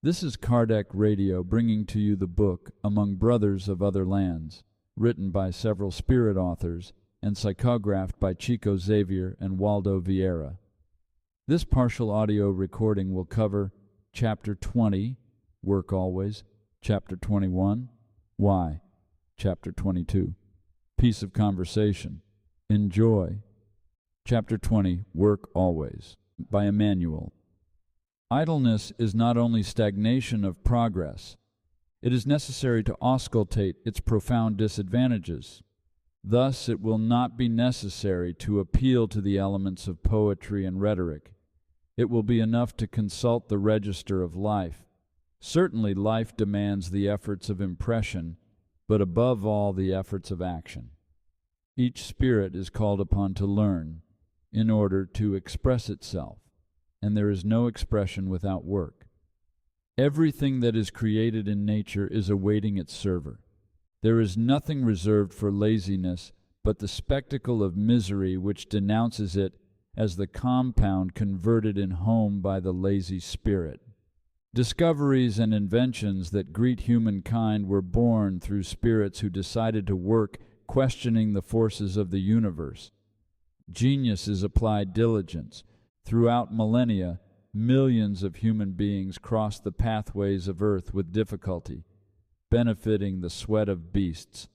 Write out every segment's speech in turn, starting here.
This is Kardec Radio bringing to you the book Among Brothers of Other Lands, written by several spirit authors and psychographed by Chico Xavier and Waldo Vieira. This partial audio recording will cover Chapter 20, Work Always, Chapter 21, Why, Chapter 22, Piece of Conversation, Enjoy, Chapter 20, Work Always, by Emmanuel. Idleness is not only stagnation of progress, it is necessary to auscultate its profound disadvantages. Thus it will not be necessary to appeal to the elements of poetry and rhetoric. It will be enough to consult the register of life. Certainly life demands the efforts of impression, but above all the efforts of action. Each spirit is called upon to learn in order to express itself, and there is no expression without work. Everything that is created in nature is awaiting its server. There is nothing reserved for laziness but the spectacle of misery which denounces it as the compound converted in home by the lazy spirit. Discoveries and inventions that greet humankind were born through spirits who decided to work questioning the forces of the universe. Genius is applied diligence. Throughout millennia, millions of human beings crossed the pathways of earth with difficulty, benefiting the sweat of beasts.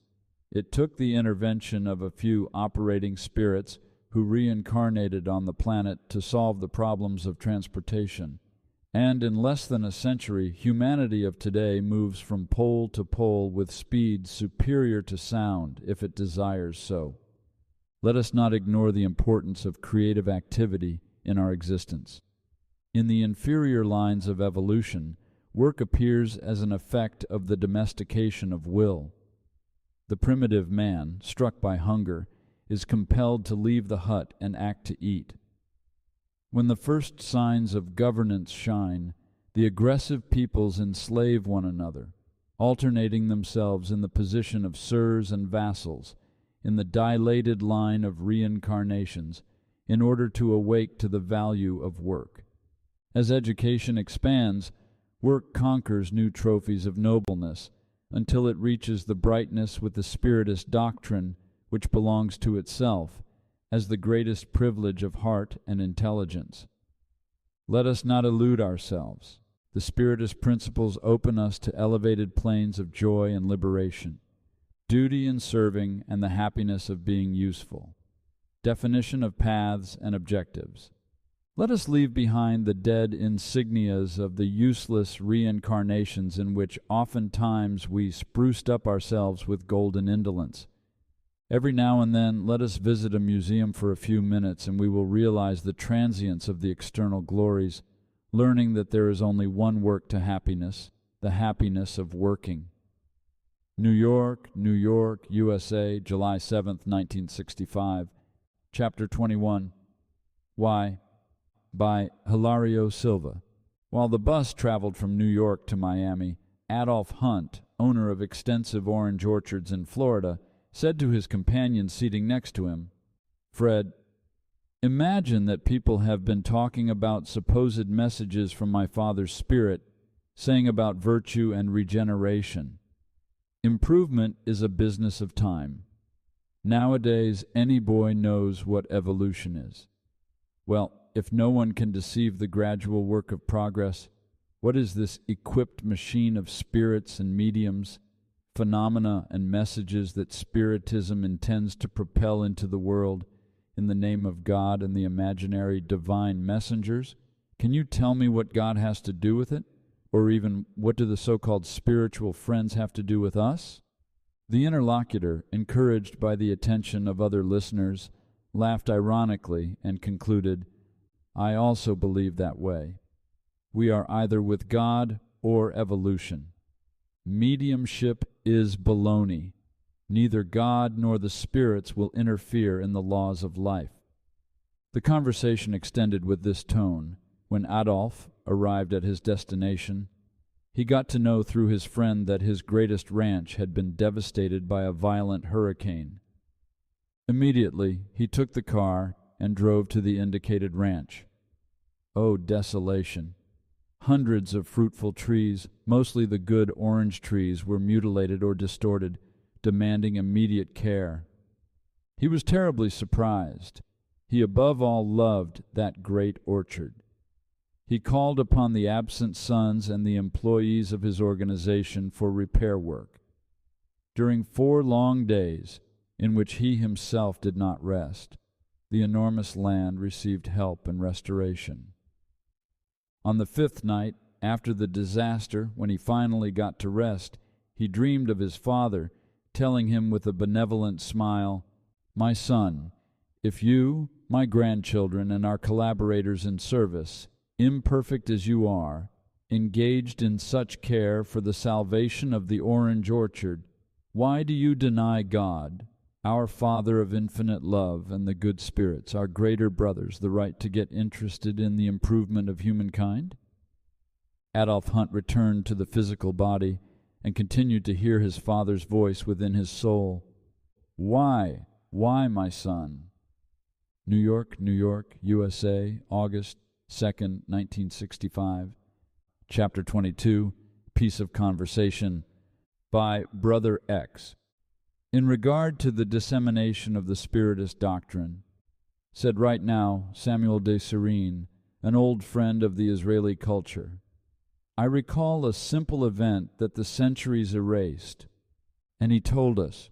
It took the intervention of a few operating spirits who reincarnated on the planet to solve the problems of transportation. And in less than a century, humanity of today moves from pole to pole with speed superior to sound, if it desires so. Let us not ignore the importance of creative activity in our existence. In the inferior lines of evolution, work appears as an effect of the domestication of will. The primitive man, struck by hunger, is compelled to leave the hut and act to eat. When the first signs of governance shine, the aggressive peoples enslave one another, alternating themselves in the position of sirs and vassals, in the dilated line of reincarnations, in order to awake to the value of work. As education expands, work conquers new trophies of nobleness, until it reaches the brightness with the spiritist doctrine which belongs to itself, as the greatest privilege of heart and intelligence. Let us not elude ourselves. The spiritist principles open us to elevated planes of joy and liberation, duty and serving, and the happiness of being useful. Definition of paths and objectives. Let us leave behind the dead insignias of the useless reincarnations in which oftentimes we spruced up ourselves with golden indolence. Every now and then let us visit a museum for a few minutes, and we will realize the transience of the external glories, learning that there is only one work to happiness, the happiness of working. New York, USA, July 7th, 1965. Chapter 21, Why, by Hilario Silva. While the bus traveled from New York to Miami, Adolph Hunt, owner of extensive orange orchards in Florida, said to his companion seating next to him, "Fred, imagine that people have been talking about supposed messages from my father's spirit, saying about virtue and regeneration. Improvement is a business of time. Nowadays, any boy knows what evolution is. Well, if no one can deceive the gradual work of progress, what is this equipped machine of spirits and mediums, phenomena and messages that Spiritism intends to propel into the world in the name of God and the imaginary divine messengers? Can you tell me what God has to do with it? Or even, what do the so-called spiritual friends have to do with us?" The interlocutor, encouraged by the attention of other listeners, laughed ironically and concluded, "I also believe that way. We are either with God or evolution. Mediumship is baloney. Neither God nor the spirits will interfere in the laws of life." The conversation extended with this tone. When Adolph arrived at his destination, he got to know through his friend that his greatest ranch had been devastated by a violent hurricane. Immediately, he took the car and drove to the indicated ranch. Oh, desolation! Hundreds of fruitful trees, mostly the good orange trees, were mutilated or distorted, demanding immediate care. He was terribly surprised. He above all loved that great orchard. He called upon the absent sons and the employees of his organization for repair work. During 4 long days, in which he himself did not rest, the enormous land received help and restoration. On the 5th night, after the disaster, when he finally got to rest, he dreamed of his father, telling him with a benevolent smile, "My son, if you, my grandchildren, and our collaborators in service, imperfect as you are, engaged in such care for the salvation of the orange orchard, why do you deny God, our Father of infinite love and the good spirits, our greater brothers, the right to get interested in the improvement of humankind?" Adolf Hunt returned to the physical body and continued to hear his father's voice within his soul. Why, my son?" New York, USA, August 2nd, 1965. Chapter 22, Piece of Conversation, by Brother X. In regard to the dissemination of the Spiritist doctrine, said right now Samuel de Serene, an old friend of the Israeli culture, I recall a simple event that the centuries erased, and he told us,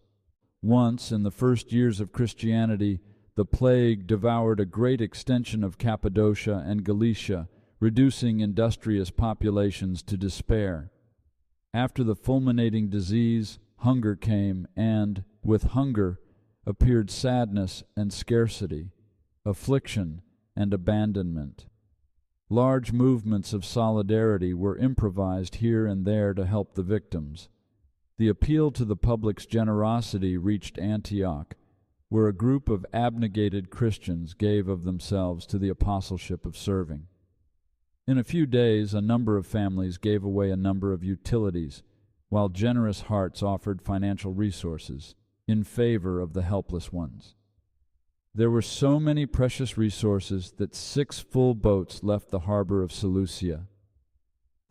once in the first years of Christianity, the plague devoured a great extension of Cappadocia and Galatia, reducing industrious populations to despair. After the fulminating disease, hunger came, and, with hunger, appeared sadness and scarcity, affliction and abandonment. Large movements of solidarity were improvised here and there to help the victims. The appeal to the public's generosity reached Antioch, where a group of abnegated Christians gave of themselves to the apostleship of serving. In a few days, a number of families gave away a number of utilities, while generous hearts offered financial resources in favor of the helpless ones. There were so many precious resources that 6 full boats left the harbor of Seleucia.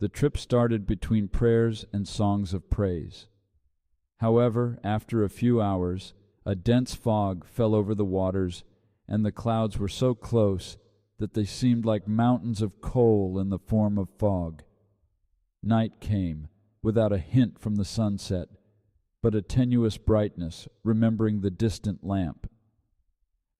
The trip started between prayers and songs of praise. However, after a few hours, a dense fog fell over the waters, and the clouds were so close that they seemed like mountains of coal in the form of fog. Night came, without a hint from the sunset, but a tenuous brightness, remembering the distant lamp.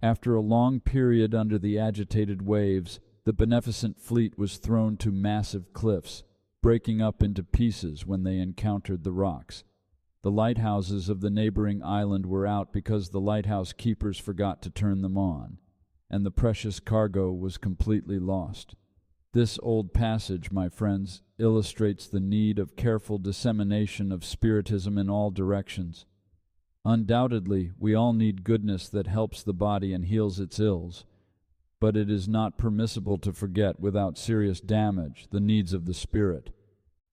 After a long period under the agitated waves, the beneficent fleet was thrown to massive cliffs, breaking up into pieces when they encountered the rocks. The lighthouses of the neighboring island were out because the lighthouse keepers forgot to turn them on, and the precious cargo was completely lost. This old passage, my friends, illustrates the need of careful dissemination of Spiritism in all directions. Undoubtedly, we all need goodness that helps the body and heals its ills, but it is not permissible to forget without serious damage the needs of the spirit.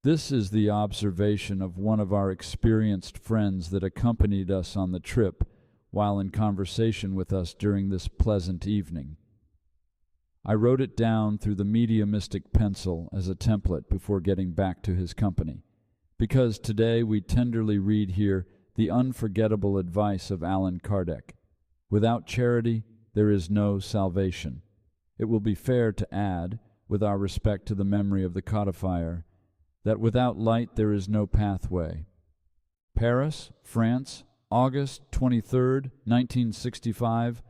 This is the observation of one of our experienced friends that accompanied us on the trip while in conversation with us during this pleasant evening. I wrote it down through the mediumistic pencil as a template before getting back to his company, because today we tenderly read here the unforgettable advice of Allan Kardec. Without charity, there is no salvation. It will be fair to add, with our respect to the memory of the codifier, that without light there is no pathway. Paris, France, August 23rd, 1965,